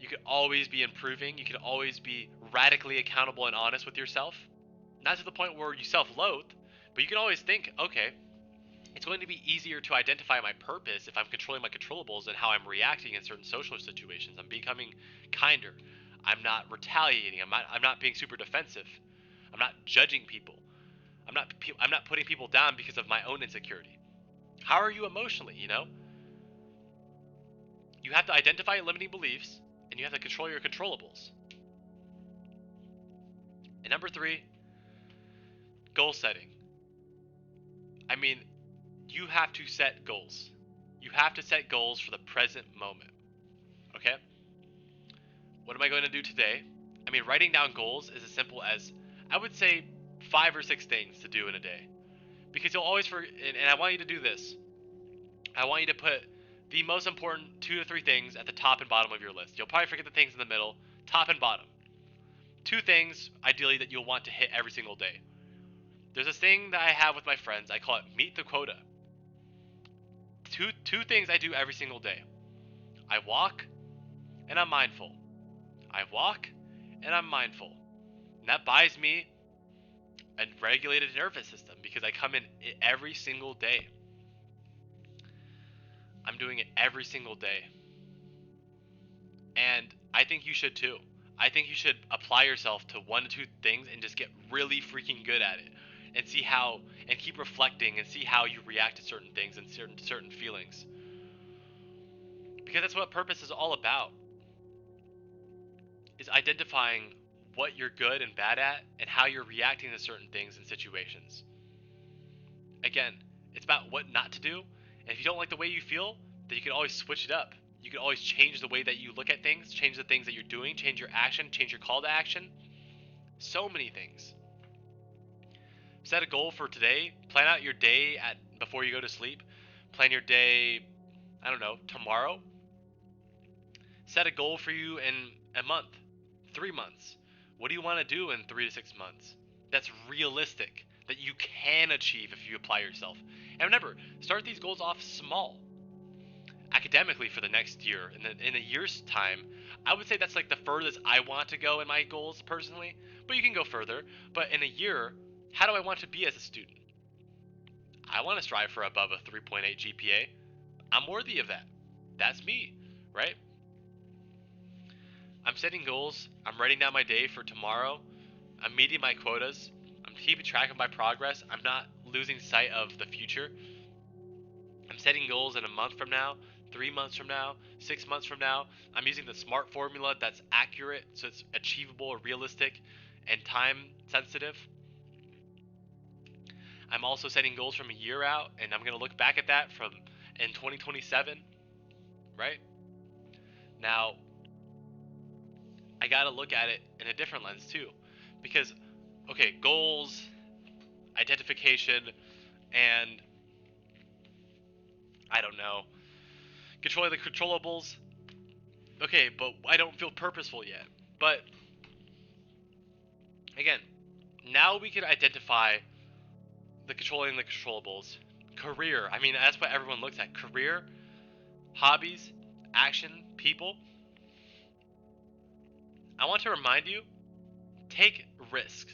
You could always be improving. You could always be radically accountable and honest with yourself. Not to the point where you self-loathe, but you can always think, okay, it's going to be easier to identify my purpose if I'm controlling my controllables and how I'm reacting in certain social situations. I'm becoming kinder. I'm not retaliating. I'm not being super defensive. I'm not judging people. I'm not putting people down because of my own insecurity. How are you emotionally, you know? You have to identify your limiting beliefs, and you have to control your controllables. And number 3, goal setting. I mean, you have to set goals. You have to set goals for the present moment. Okay? What am I going to do today? I mean, writing down goals is as simple as, I would say, 5 or 6 things to do in a day. Because you'll always forget, and I want you to do this. I want you to put the most important 2 to 3 things at the top and bottom of your list. You'll probably forget the things in the middle, top and bottom. 2 things, ideally, that you'll want to hit every single day. There's this thing that I have with my friends. I call it meet the quota. Two things I do every single day. I walk, and I'm mindful. I walk, and I'm mindful. And that buys me a regulated nervous system because I come in every single day. I'm doing it every single day. And I think you should too. I think you should apply yourself to 1 to 2 things and just get really freaking good at it. And see how, and keep reflecting and see how you react to certain things and certain feelings. Because that's what purpose is all about. Is identifying what you're good and bad at and how you're reacting to certain things and situations. Again, it's about what not to do. And if you don't like the way you feel, then you can always switch it up. You can always change the way that you look at things, change the things that you're doing, change your action, change your call to action. So many things. Set a goal for today. Plan out your day before you go to sleep. Plan your day, I don't know, tomorrow. Set a goal for you in a month, 3 months. What do you want to do in 3 to 6 months? That's realistic, that you can achieve if you apply yourself. And remember, start these goals off small. Academically for the next year, in a year's time, I would say that's like the furthest I want to go in my goals personally, but you can go further. But in a year, how do I want to be as a student? I want to strive for above a 3.8 GPA. I'm worthy of that. That's me, right? I'm setting goals. I'm writing down my day for tomorrow. I'm meeting my quotas. I'm keeping track of my progress. I'm not losing sight of the future. I'm setting goals in a month from now, 3 months from now, 6 months from now. I'm using the SMART formula that's accurate, so it's achievable, realistic, and time sensitive. I'm also setting goals from a year out, and I'm going to look back at that in 2027, right? Now, I got to look at it in a different lens too, because, okay, goals, identification, and I don't know, controlling the controllables. Okay, but I don't feel purposeful yet. But again, now we can identify the controlling the controllables. Career, I mean, that's what everyone looks at. Career, hobbies, action, people. I want to remind you, take risks.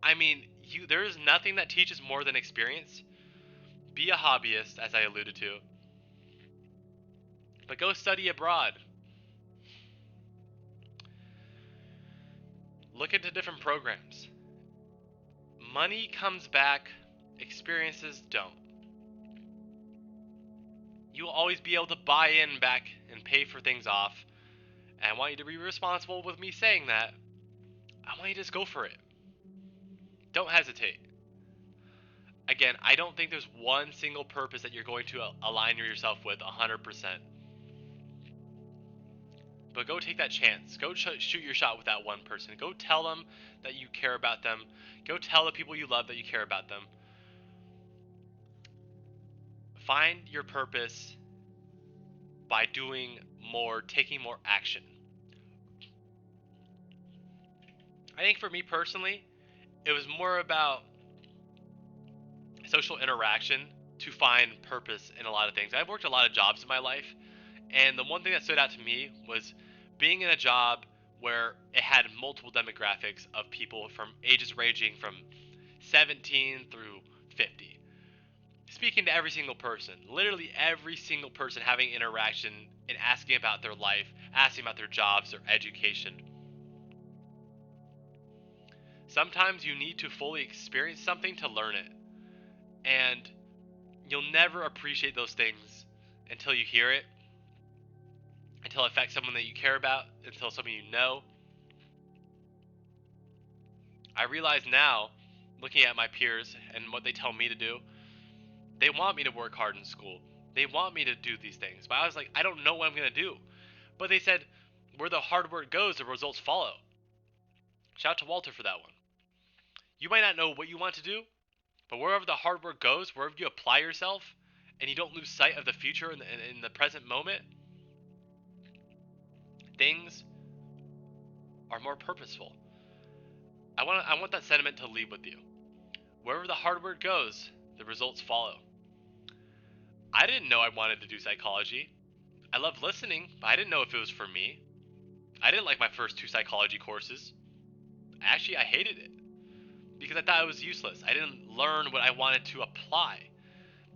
I mean, there is nothing that teaches more than experience. Be a hobbyist, as I alluded to. But go study abroad. Look into different programs. Money comes back, experiences don't. You will always be able to buy in back and pay for things off. And I want you to be responsible with me saying that. I want you to just go for it. Don't hesitate. Again, I don't think there's one single purpose that you're going to align yourself with 100%. But go take that chance. Go shoot your shot with that one person. Go tell them that you care about them. Go tell the people you love that you care about them. Find your purpose by doing more, taking more action. I think for me personally, it was more about social interaction to find purpose in a lot of things. I've worked a lot of jobs in my life, and the one thing that stood out to me was being in a job where it had multiple demographics of people from ages ranging from 17 through 50. Speaking to every single person, literally every single person having interaction and asking about their life, asking about their jobs, their education. Sometimes you need to fully experience something to learn it. And you'll never appreciate those things until you hear it. until it affects someone that you care about, until someone you know. I realize now, looking at my peers and what they tell me to do, they want me to work hard in school. They want me to do these things. But I was like, I don't know what I'm going to do. But they said, where the hard work goes, the results follow. Shout out to Walter for that one. You might not know what you want to do, but wherever the hard work goes, wherever you apply yourself, and you don't lose sight of the future in the present moment, things are more purposeful. I want that sentiment to leave with you. Wherever the hard work goes, the results follow. I didn't know I wanted to do psychology. I loved listening, but I didn't know if it was for me. I didn't like my first 2 psychology courses. Actually, I hated it because I thought it was useless. I didn't learn what I wanted to apply.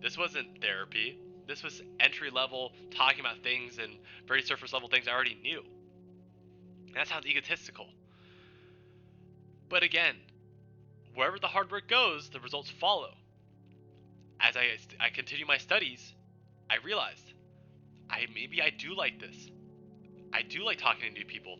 This wasn't therapy. This was entry level, talking about things and very surface level things I already knew. And that sounds egotistical. But again, wherever the hard work goes, the results follow. As I continue my studies, I realized maybe I do like this. I do like talking to new people,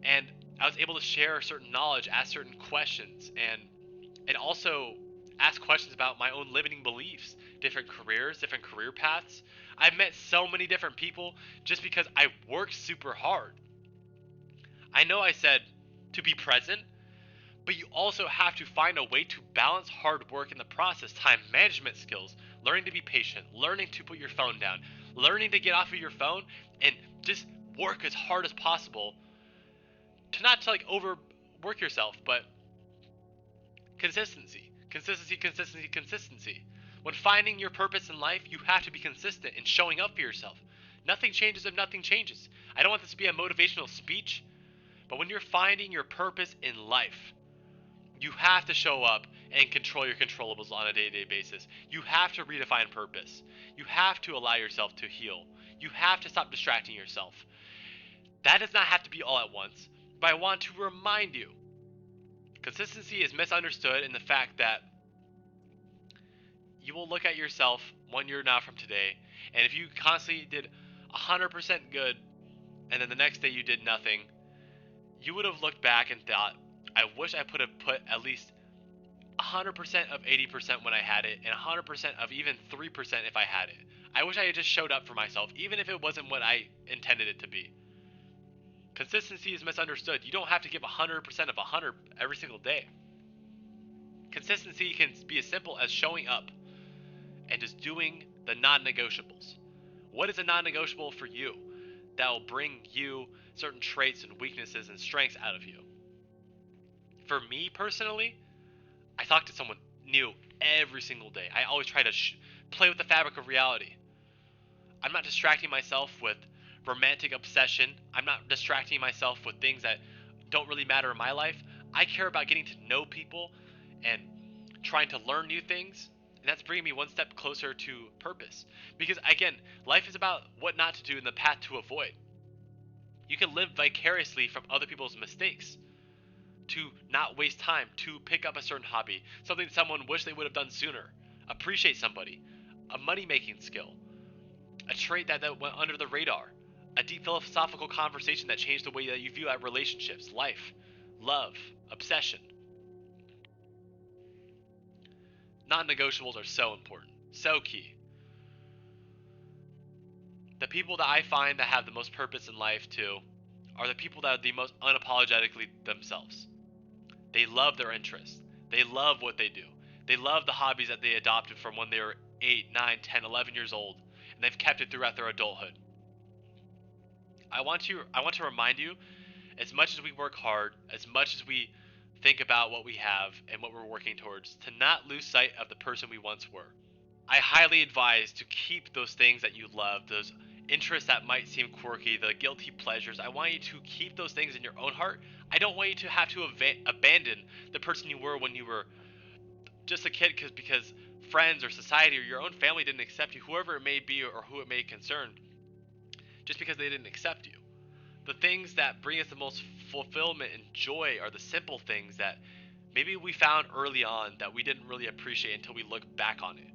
and I was able to share certain knowledge, ask certain questions, and also ask questions about my own limiting beliefs, different careers, different career paths. I've met so many different people just because I work super hard. I know I said to be present, but you also have to find a way to balance hard work in the process, time management skills, learning to be patient, learning to put your phone down, learning to get off of your phone and just work as hard as possible to not to like overwork yourself, but consistency. Consistency. When finding your purpose in life, you have to be consistent in showing up for yourself. Nothing changes if nothing changes. I don't want this to be a motivational speech, but when you're finding your purpose in life, you have to show up and control your controllables on a day-to-day basis. You have to redefine purpose. You have to allow yourself to heal. You have to stop distracting yourself. That does not have to be all at once, but I want to remind you, consistency is misunderstood in the fact that you will look at yourself 1 year now from today, and if you constantly did 100% good, and then the next day you did nothing, you would have looked back and thought, I wish I could have put at least 100% of 80% when I had it, and 100% of even 3% if I had it. I wish I had just showed up for myself, even if it wasn't what I intended it to be. Consistency is misunderstood. You don't have to give 100% of 100 every single day. Consistency can be as simple as showing up and just doing the non-negotiables. What is a non-negotiable for you that will bring you certain traits and weaknesses and strengths out of you? For me personally, I talk to someone new every single day. I always try to play with the fabric of reality. I'm not distracting myself with romantic obsession. I'm not distracting myself with things that don't really matter in my life. I care about getting to know people and trying to learn new things. And that's bringing me one step closer to purpose. Because again, life is about what not to do and the path to avoid. You can live vicariously from other people's mistakes. To not waste time, to pick up a certain hobby, something someone wished they would have done sooner, appreciate somebody, a money-making skill, a trait that went under the radar, a deep philosophical conversation that changed the way that you view at relationships, life, love, obsession. Non-negotiables are so important, so key. The people that I find that have the most purpose in life too are the people that are the most unapologetically themselves. They love their interests. They love what they do. They love the hobbies that they adopted from when they were 8, 9, 10, 11 years old, and they've kept it throughout their adulthood. I want to remind you, as much as we work hard, as much as we think about what we have and what we're working towards, to not lose sight of the person we once were. I highly advise to keep those things that you love, those interests that might seem quirky, the guilty pleasures. I want you to keep those things in your own heart. I don't want you to have to abandon the person you were when you were just a kid because friends or society or your own family didn't accept you, whoever it may be or who it may concern, just because they didn't accept you. The things that bring us the most fulfillment and joy are the simple things that maybe we found early on that we didn't really appreciate until we look back on it.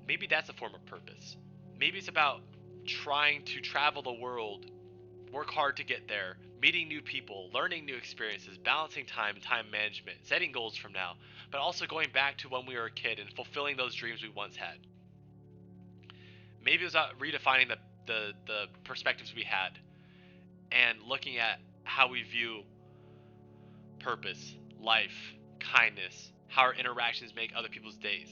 Maybe that's a form of purpose. Maybe it's about trying to travel the world, work hard to get there, meeting new people, learning new experiences, balancing time and time management, setting goals from now, but also going back to when we were a kid and fulfilling those dreams we once had. Maybe it was about redefining the perspectives we had and looking at how we view purpose, life, kindness, how our interactions make other people's days.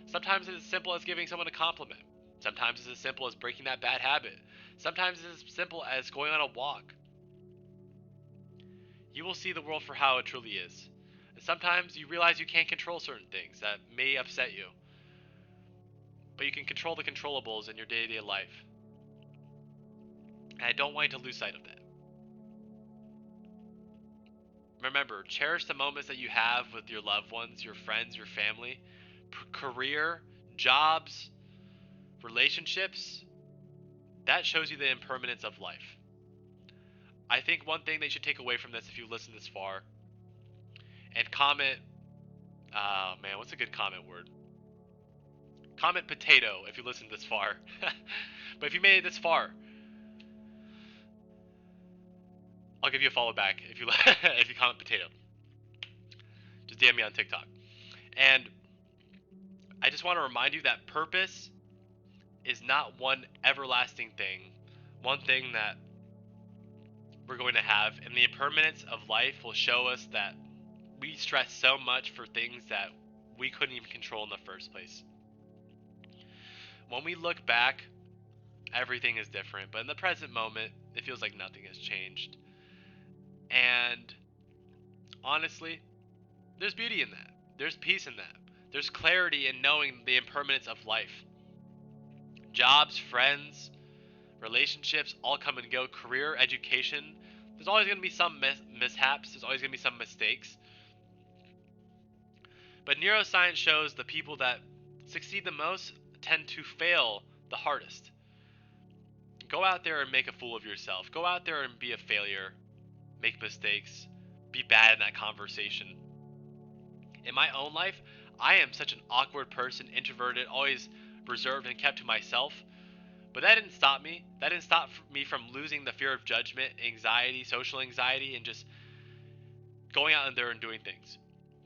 Sometimes it's as simple as giving someone a compliment. Sometimes it's as simple as breaking that bad habit. Sometimes it's as simple as going on a walk. You will see the world for how it truly is. And sometimes you realize you can't control certain things that may upset you. But you can control the controllables in your day-to-day life. And I don't want you to lose sight of that. Remember, cherish the moments that you have with your loved ones, your friends, your family, career, jobs, relationships. That shows you the impermanence of life. I think one thing that you should take away from this, if you listen this far, and comment, man, what's a good comment word? Comment potato if you listen this far. But if you made it this far, I'll give you a follow back if you if you comment potato. Just DM me on TikTok. And I just want to remind you that purpose is not one everlasting thing, one thing that we're going to have, and the impermanence of life will show us that we stress so much for things that we couldn't even control in the first place. When we look back, everything is different, but in the present moment, it feels like nothing has changed. And honestly, there's beauty in that. There's peace in that. There's clarity in knowing the impermanence of life. Jobs, friends, relationships all come and go. Career, education, there's always going to be some mishaps. There's always going to be some mistakes. But neuroscience shows the people that succeed the most tend to fail the hardest. Go out there and make a fool of yourself. Go out there and be a failure. Make mistakes. Be bad in that conversation. In my own life, I am such an awkward person, introverted, always reserved and kept to myself. But that didn't stop me. That didn't stop me from losing the fear of judgment, anxiety, social anxiety, and just going out there and doing things.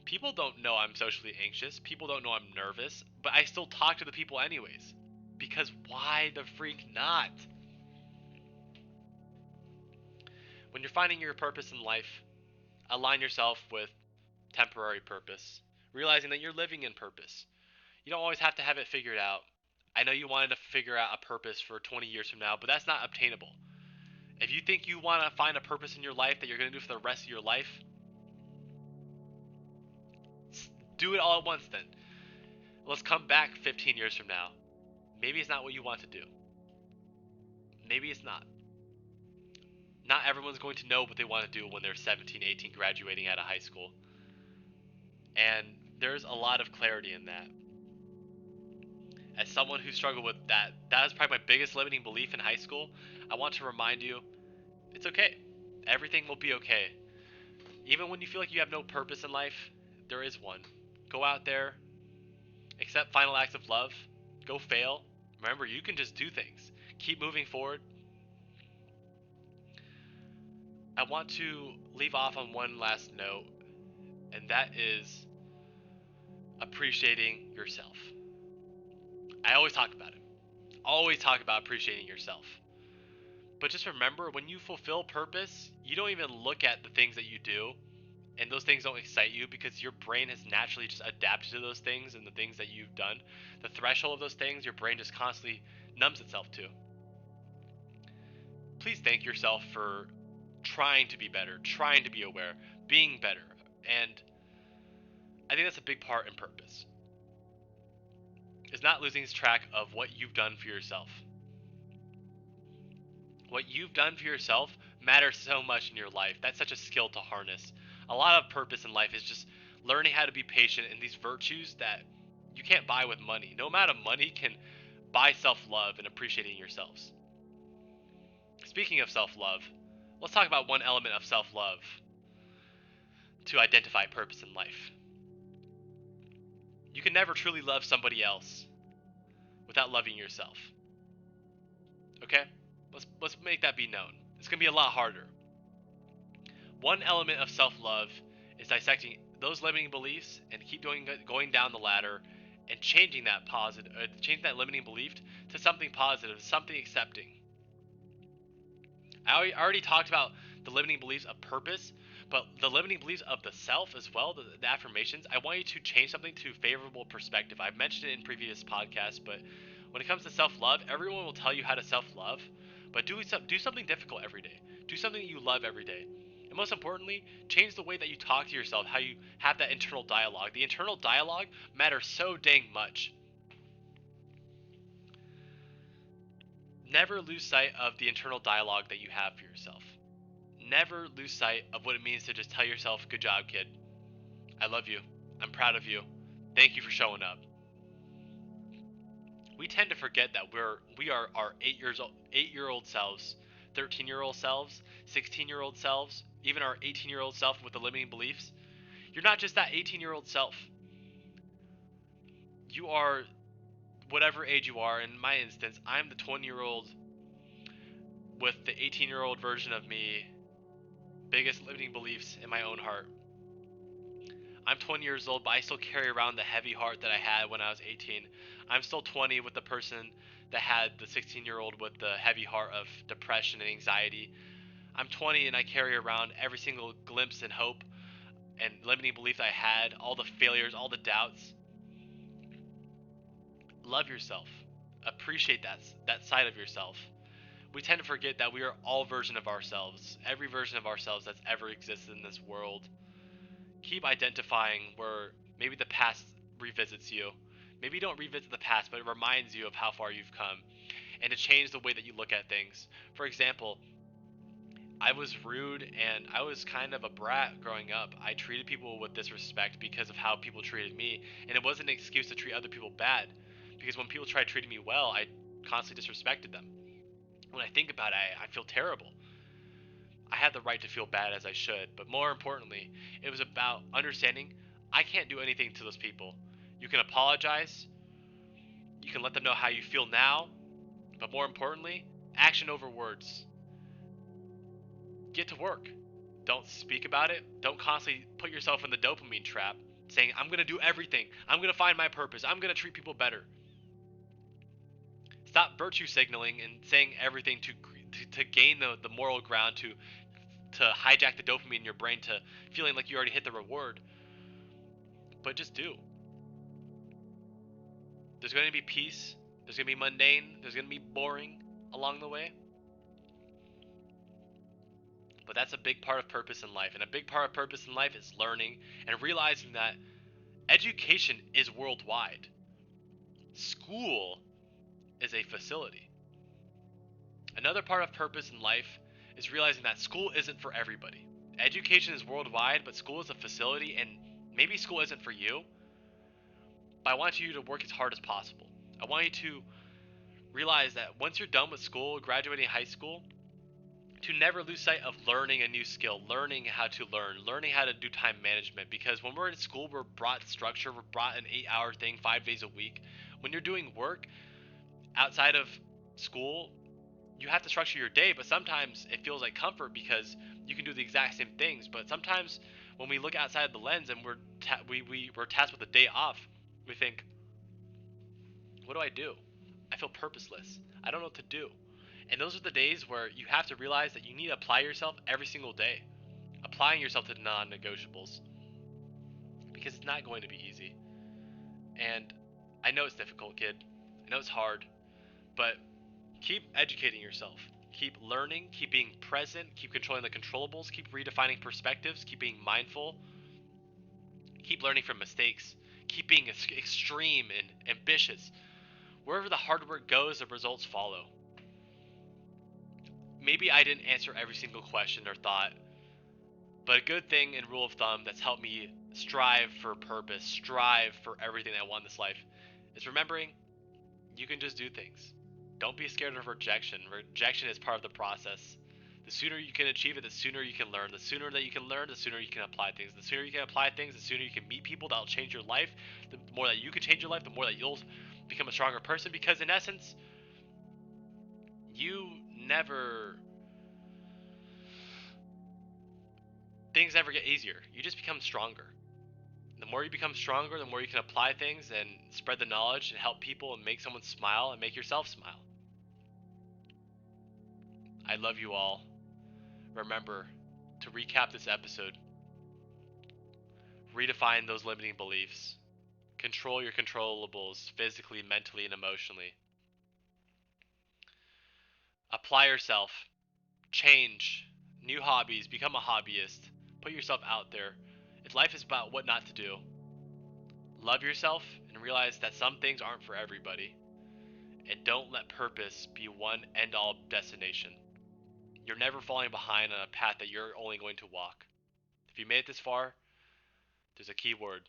People don't know I'm socially anxious. People don't know I'm nervous, but I still talk to the people anyways. Because why the freak not? When you're finding your purpose in life, align yourself with temporary purpose, realizing that you're living in purpose. You don't always have to have it figured out. I know you wanted to figure out a purpose for 20 years from now, but that's not obtainable. If you think you want to find a purpose in your life that you're going to do for the rest of your life, do it all at once then. Let's come back 15 years from now. Maybe it's not what you want to do. Maybe it's not. Not everyone's going to know what they want to do when they're 17, 18, graduating out of high school. And there's a lot of clarity in that. As someone who struggled with that was probably my biggest limiting belief in high school. I want to remind you, it's okay. Everything will be okay. Even when you feel like you have no purpose in life, there is one. Go out there, accept final acts of love, go fail. Remember, you can just do things. Keep moving forward. I want to leave off on one last note, and that is appreciating yourself. I always talk about it. Always talk about appreciating yourself. But just remember, when you fulfill purpose, you don't even look at the things that you do, and those things don't excite you because your brain has naturally just adapted to those things and the things that you've done. The threshold of those things, your brain just constantly numbs itself to. Please thank yourself for trying to be better, trying to be aware, being better. And I think that's a big part in purpose. Is not losing track of what you've done for yourself. What you've done for yourself matters so much in your life. That's such a skill to harness. A lot of purpose in life is just learning how to be patient in these virtues that you can't buy with money. No amount of money can buy self-love and appreciating yourselves. Speaking of self-love, let's talk about one element of self-love to identify purpose in life. You can never truly love somebody else without loving yourself. Okay? Let's make that be known. It's going to be a lot harder. One element of self-love is dissecting those limiting beliefs and keep going down the ladder and changing that limiting belief to something positive, something accepting. I already talked about the limiting beliefs of purpose, but the limiting beliefs of the self as well, the affirmations. I want you to change something to favorable perspective. I've mentioned it in previous podcasts, but when it comes to self-love, everyone will tell you how to self-love, but do something difficult every day. Do something you love every day. And most importantly, change the way that you talk to yourself, how you have that internal dialogue. The internal dialogue matters so dang much. Never lose sight of the internal dialogue that you have for yourself. Never lose sight of what it means to just tell yourself, good job, kid. I love you. I'm proud of you. Thank you for showing up. We tend to forget that we are our 8-year-old selves, 13-year-old selves, 16-year-old selves, even our 18-year-old self with the limiting beliefs. You're not just that 18-year-old self. You are whatever age you are. In my instance, I'm the 20-year-old with the 18-year-old version of me, biggest limiting beliefs in my own heart. I'm 20 years old, but I still carry around the heavy heart that I had when I was 18. I'm still 20 with the person that had the 16-year-old with the heavy heart of depression and anxiety. I'm 20 and I carry around every single glimpse and hope and limiting belief I had, all the failures, all the doubts. Love yourself. Appreciate that side of yourself. We tend to forget that we are all version of ourselves, every version of ourselves that's ever existed in this world. Keep identifying where maybe the past revisits you. Maybe you don't revisit the past, but it reminds you of how far you've come and to change the way that you look at things. For example, I was rude and I was kind of a brat growing up. I treated people with disrespect because of how people treated me, and it wasn't an excuse to treat other people bad, because when people tried treating me well, I constantly disrespected them. When I think about it, I feel terrible. I had the right to feel bad as I should, but more importantly, it was about understanding I can't do anything to those people. You can apologize, you can let them know how you feel now, but more importantly, action over words. Get to work. Don't speak about it. Don't constantly put yourself in the dopamine trap saying, I'm going to do everything. I'm going to find my purpose. I'm going to treat people better. Stop virtue signaling and saying everything to gain the moral ground, to hijack the dopamine in your brain to feeling like you already hit the reward. But just do. There's going to be peace. There's going to be mundane. There's going to be boring along the way. But that's a big part of purpose in life. And a big part of purpose in life is learning and realizing that education is worldwide. School is a facility. Another part of purpose in life is realizing that school isn't for everybody. Education is worldwide, but school is a facility, and maybe school isn't for you. But I want you to work as hard as possible. I want you to realize that once you're done with school, graduating high school, to never lose sight of learning a new skill, learning how to learn, learning how to do time management. Because when we're in school, we're brought structure, we're brought an 8-hour thing 5 days a week. When you're doing work outside of school, you have to structure your day, but sometimes it feels like comfort because you can do the exact same things. But sometimes when we look outside the lens and we're tasked with a day off, we think, what do I do? I feel purposeless. I don't know what to do. And those are the days where you have to realize that you need to apply yourself every single day. Applying yourself to non-negotiables. Because it's not going to be easy. And I know it's difficult, kid. I know it's hard. But keep educating yourself. Keep learning. Keep being present. Keep controlling the controllables. Keep redefining perspectives. Keep being mindful. Keep learning from mistakes. Keep being extreme and ambitious. Wherever the hard work goes, the results follow. Maybe I didn't answer every single question or thought, but a good thing and rule of thumb that's helped me strive for purpose, strive for everything I want in this life, is remembering you can just do things. Don't be scared of rejection. Rejection is part of the process. The sooner you can achieve it, the sooner you can learn. The sooner that you can learn, the sooner you can apply things. The sooner you can apply things, the sooner you can meet people that'll change your life. The more that you can change your life, the more that you'll become a stronger person, because in essence, things never get easier. You just become stronger. The more you become stronger, the more you can apply things and spread the knowledge and help people and make someone smile and make yourself smile. I love you all. Remember, to recap this episode, redefine those limiting beliefs. Control your controllables physically, mentally, and emotionally. Apply yourself. Change. New hobbies. Become a hobbyist. Put yourself out there. If life is about what not to do, love yourself and realize that some things aren't for everybody. And don't let purpose be one end-all destination. You're never falling behind on a path that you're only going to walk. If you made it this far, there's a key word.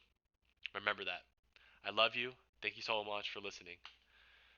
Remember that. I love you. Thank you so much for listening.